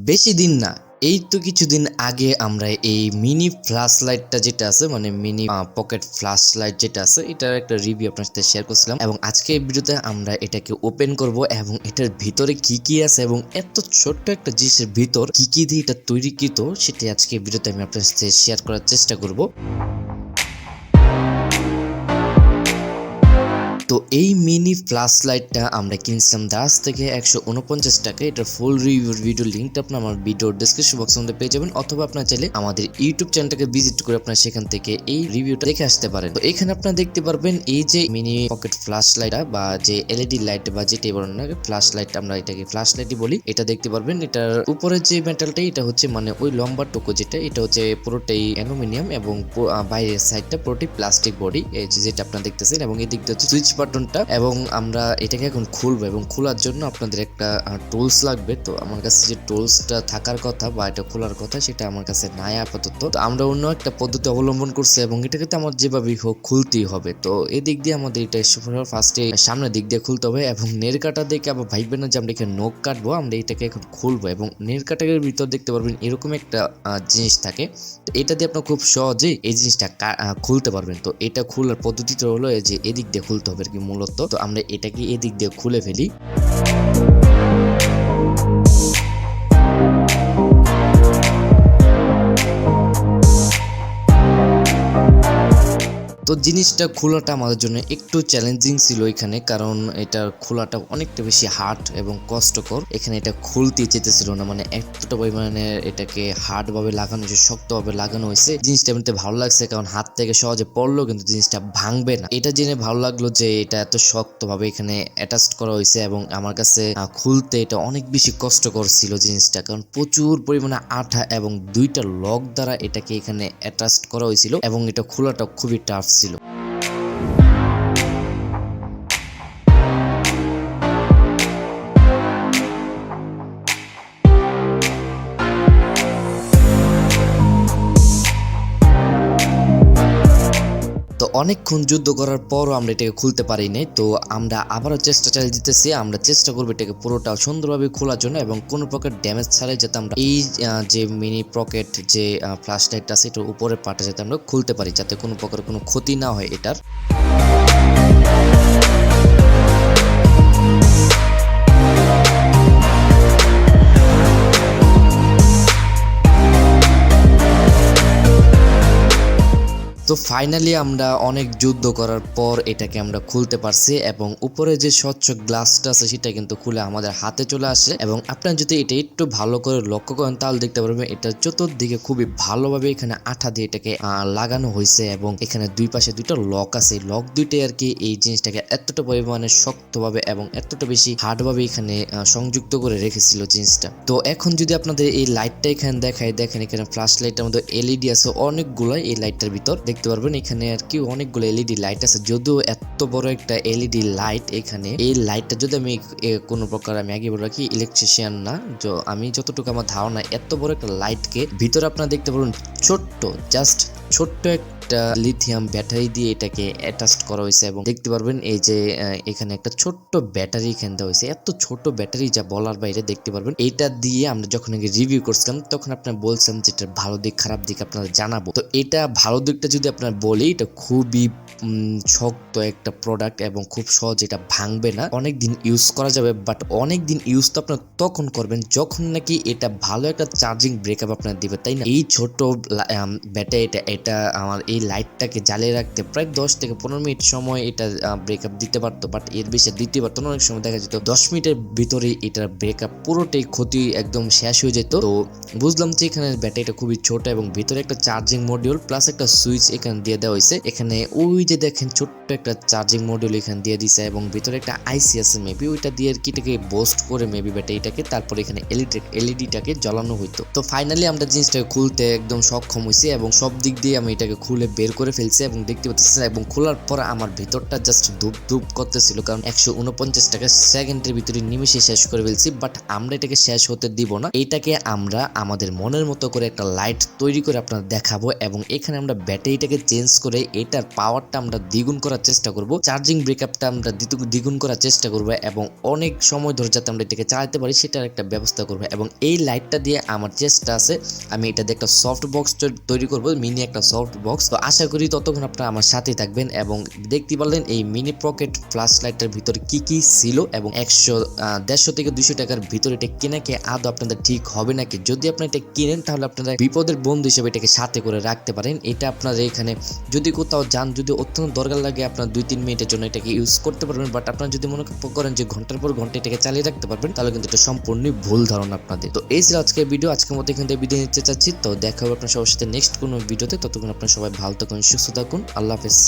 বেশি দিন না, এই তো কিছুদিন আগে আমরা এই মিনি ফ্ল্যাশ লাইটটা যেটা আছে মানে মিনি পকেট ফ্ল্যাশ লাইট যেটা আছে এটার একটা রিভিউ আপনার সাথে শেয়ার করছিলাম এবং আজকে এই ভিডিওতে আমরা এটাকে ওপেন করব এবং এটার ভিতরে কি কি আছে এবং এত ছোট্ট একটা জিনিসের ভিতর কি কি দিয়ে এটা তৈরিকৃত সেটা আজকে এই ভিডিওতে আমি আপনার সাথে শেয়ার করার চেষ্টা করব। তো এই মিনি ফ্ল্যাশ লাইটটা আমরা কিনছিলাম দাস থেকে 149 টাকা। এটার ফুল রিভিউ ভিডিও লিঙ্কটা আপনার আমার ভিডিওর ডেসক্রিপশন বক্সের মধ্যে পেয়ে যাবেন, অথবা আপনারা চাইলে আমাদের ইউটিউব চ্যানেলটাকে ভিজিট করে আপনারা সেখান থেকে এই রিভিউটা দেখে আসতে পারেন। তো এখানে আপনারা দেখতে পারবেন এই যে মিনি পকেট ফ্ল্যাশ লাইট বা যে এলইডি লাইট বা যেটাই বলেন না ফ্ল্যাশ লাইট, আমরা এটাকে ফ্ল্যাশ লাইটই বলি। এটা দেখতে পারবেন এটার উপরে যে মেটালটা এটা হচ্ছে মানে ওই লম্বা টুকু যেটা এটা হচ্ছে পুরোটাই অ্যালুমিনিয়াম এবং বাইরের সাইডটা পুরোটাই প্লাস্টিক বডি, এই যেটা আপনারা দেখতেছেন, এবং এই দিকটা হচ্ছে সুইচ বাটনটা। এবং আমরা এটাকে এখন খুলবো এবং খোলার জন্য আপনাদের একটা টুলস লাগবে। তো আমার কাছে যে টুলসটা থাকার কথা বা এটা খোলার কথা সেটা আমার কাছে নাই আপাতত। তো আমরা অন্য একটা পদ্ধতি অবলম্বন করছি এবং এটাকে তো আমার যেভাবেই হোক খুলতেই হবে। তো এই দিক দিয়ে আমাদের এটা ফার্স্টে সামনের দিক দিয়ে খুলতে হবে এবং নের কাটা দেখে আবার ভাববেন না যে আমরা এখানে নখ কাটবো, আমরা এটাকে এখন খুলবো এবং নের কাটার ভিতর দেখতে পারবেন এরকম একটা জিনিস থাকে। তো এটা দিয়ে আপনার খুব সহজেই এই জিনিসটা খুলতে পারবেন। তো এটা খোলার পদ্ধতিটা হলো যে এদিক দিয়ে খুলতে হবে আর কি মূলত। তো আমরা এটাকে এদিক দিয়ে খুলে ফেলি। তো জিনিসটা খোলাটা আমাদের জন্য একটু চ্যালেঞ্জিং ছিল এখানে, কারণ এটার খোলাটা অনেকটা বেশি হার্ড এবং কষ্টকর। এখানে এটা খুলতে যেতেছিল না, মানে এতটা পরিমাণে এটাকে হার্ড ভাবে লাগানো হয়েছে, শক্ত ভাবে লাগানো হয়েছে। জিনিসটা এমনিতে ভালো লাগছে কারণ হাত থেকে সহজে পড়লো কিন্তু জিনিসটা ভাঙবে না। এটা জেনে ভালো লাগলো যে এটা এত শক্ত ভাবে এখানে অ্যাটাচ করা হয়েছে এবং আমার কাছে খুলতে এটা অনেক বেশি কষ্টকর ছিল জিনিসটা, কারণ প্রচুর পরিমাণে আঠা এবং দুইটা লক দ্বারা এটাকে এখানে অ্যাটাচ করা হয়েছিল এবং এটা খোলাটা খুবই টাফ ছিল। তো অনেকক্ষণ যুদ্ধ করার পরও আমরা এটাকে খুলতে পারি নাই। তো আমরা আবারও চেষ্টা চালিয়ে দিতেছি, আমরা চেষ্টা করবো এটাকে পুরোটা সুন্দরভাবে খোলার জন্য এবং কোনো প্রকার ড্যামেজ ছাড়াই যাতে আমরা এই যে মিনি পকেট যে ফ্ল্যাশ লাইটটা আছে এটার উপরের পার্টটা যাতে আমরা খুলতে পারি, যাতে কোনো প্রকার কোনো ক্ষতি না হয় এটার। তো ফাইনালি আমরা অনেক যুদ্ধ করার পর এটাকে আমরা খুলতে পারছি এবং উপরে যে স্বচ্ছ গ্লাসটা আছে সেটা কিন্তু খুলে আমাদের হাতে চলে আসে। এবং আপনারা যদি এটা একটু ভালো করে লক্ষ্য করেন তাহলে দেখতে পারবেন এটা চতুর্দিকে খুবই ভালোভাবে এখানে আঠা দিয়ে এটাকে লাগানো হয়েছে এবং এখানে দুই পাশে দুইটা লক আছে। লক দুইটাই আর কি এই জিনিসটাকে এতটা পরিমাণে শক্তভাবে এবং এতটা বেশি হার্ডভাবে এখানে সংযুক্ত করে রেখেছিল জিনিসটা। তো এখন যদি আপনাদের এই লাইটটা এখানে দেখায়, দেখেন এখানে ফ্ল্যাশ লাইটের মধ্যে এলইডি আছে অনেকগুলো এই লাইটটার ভিতর দেখতে পারবেন। এখানে আর কি অনেকগুলো এলইডি লাইট আছে, যদিও এত বড় একটা এলইডি লাইট এখানে এই লাইটটা যদি আমি কোনো প্রকার আমি আগে বলে রাখি ইলেকট্রিশিয়ান না, আমি যতটুকু আমার ধারণা এত বড় একটা লাইটকে ভিতরে আপনারা দেখতে পারবেন ছোট্ট জাস্ট ছোট্ট একটা লিথিয়াম ব্যাটারি দিয়ে এটাকে অ্যাটাচ করা হয়েছে এবং দেখতে পারবেন এই যে এখানে একটা ছোট্ট ব্যাটারি এখানে দেওয়া হয়েছে, এত ছোট ব্যাটারি যা বলার বাইরে। দেখতে পারবেন এইটা দিয়ে আমরা যখন আগে রিভিউ করছিলাম তখন আপনারা বলছেন যে এটার ভালো দিক খারাপ দিক আপনারা জানাবো। তো এটা ভালো দিকটা যদি আপনারা বলি, এটা খুবই শক্ত একটা প্রোডাক্ট এবং খুব সহজ, এটা ভাঙবে না, অনেকদিন ইউজ করা যাবে। বাট অনেকদিন ইউজ তো আপনারা তখন করবেন যখন নাকি এটা ভালো একটা চার্জিং ব্রেকআপ আপনার দিবে, তাই না? এই ছোট ব্যাটারিটা এটা আমার এই লাইটটাকে জ্বালিয়ে রাখতে প্রায় 10 থেকে 15 মিনিট সময় এটা ব্রেকআপ দিতে পারতো, বাট এর বেশি দিতে পারতো না। অনেক সময় দেখা যেত 10 মিনিটের ভিতরে এটার ব্রেকআপ পুরোটাই ক্ষতি একদম শেষ হয়ে যেত। তো বুঝলাম যে এখানে ব্যাটারিটা খুবই ছোট এবং ভিতরে একটা চার্জিং মডিউল প্লাস একটা সুইচ এখানে দিয়ে দেওয়া হয়েছে। এখানে ওই যে দেখেন ছোট্ট একটা চার্জিং মডিউল এখানে দিয়ে দিছে এবং ভিতরে একটা আইসি আছে, মেবি ওইটা দিয়ে আর কি এটাকে বোস্ট করে মেবি ব্যাটারিটাকে তারপরে এখানে এলইডিটাকে জ্বালানো হইতো। তো ফাইনালি আমরা জিনিসটাকে খুলতে একদম সক্ষম হয়েছি এবং সব দিক দিয়ে আমি এটাকে খুলে বের করে ফেলছি এবং দেখতে পাচ্ছেন, এবং খোলার পর আমার ভিতরটা জাস্ট ধুপ ধুপ করতেছিল, কারণ 149 টাকা সেকেন্ডের ভিতরে নিমেষে শেষ করে ফেলছি। বাট আমরা এটাকে শেষ হতে দিব না, এটাকে আমরা আমাদের মনের মতো করে একটা লাইট তৈরি করে আপনাদের দেখাবো, এবং এখানে আমরা ব্যাটারিটাকে চেঞ্জ করে এটার পাওয়ারটা আমরা দ্বিগুণ করার চেষ্টা করব, চার্জিং ব্রেকআপটা আমরা দ্বিগুণ করার চেষ্টা করব, এবং অনেক সময় ধরে যাতে আমরা এটাকে চালাতে পারি সেটার একটা ব্যবস্থা করব। এবং এই লাইটটা দিয়ে আমার চেষ্টা আছে আমি এটা দিয়ে একটা সফট বক্স তৈরি করব, মিনি একটা সফট বক্স। তো আশা করি ততক্ষণ আপনারা আমার সাথেই থাকবেন। এবং দেখতে পারলেন এই মিনি পকেট ফ্ল্যাশ লাইটের ভিতরে কি কি ছিল, এবং 150 থেকে 200 টাকার ভিতরে এটা কেনাকে আদৌ আপনাদের ঠিক হবে নাকি। যদি আপনি এটা কিনেন তাহলে আপনারা বিপদের বন্ধু হিসেবে এটাকে সাথে করে রাখতে পারেন। এটা আপনারা এখানে যদি কোথাও যান, যদি অত্যন্ত দরকার লাগে আপনার 2-3 মিনিটের জন্য এটাকে ইউজ করতে পারবেন। বাট আপনারা যদি মনে করেন যে ঘন্টার পর ঘন্টা এটাকে চালিয়ে রাখতে পারবেন, তাহলে কিন্তু এটা সম্পূর্ণই ভুল ধারণা আপনাদের। তো এই ছিল আজকের ভিডিও, আজকের মতো এখান থেকে বিদায় নিতে চাচ্ছি। তো দেখা হবে আপনার সবার সাথে নেক্সট কোনো ভিডিওতে। ততক্ষণ আপনারা সবাই ভালো থাকুন, সুস্থ থাকুন, আল্লাহ হাফেজ।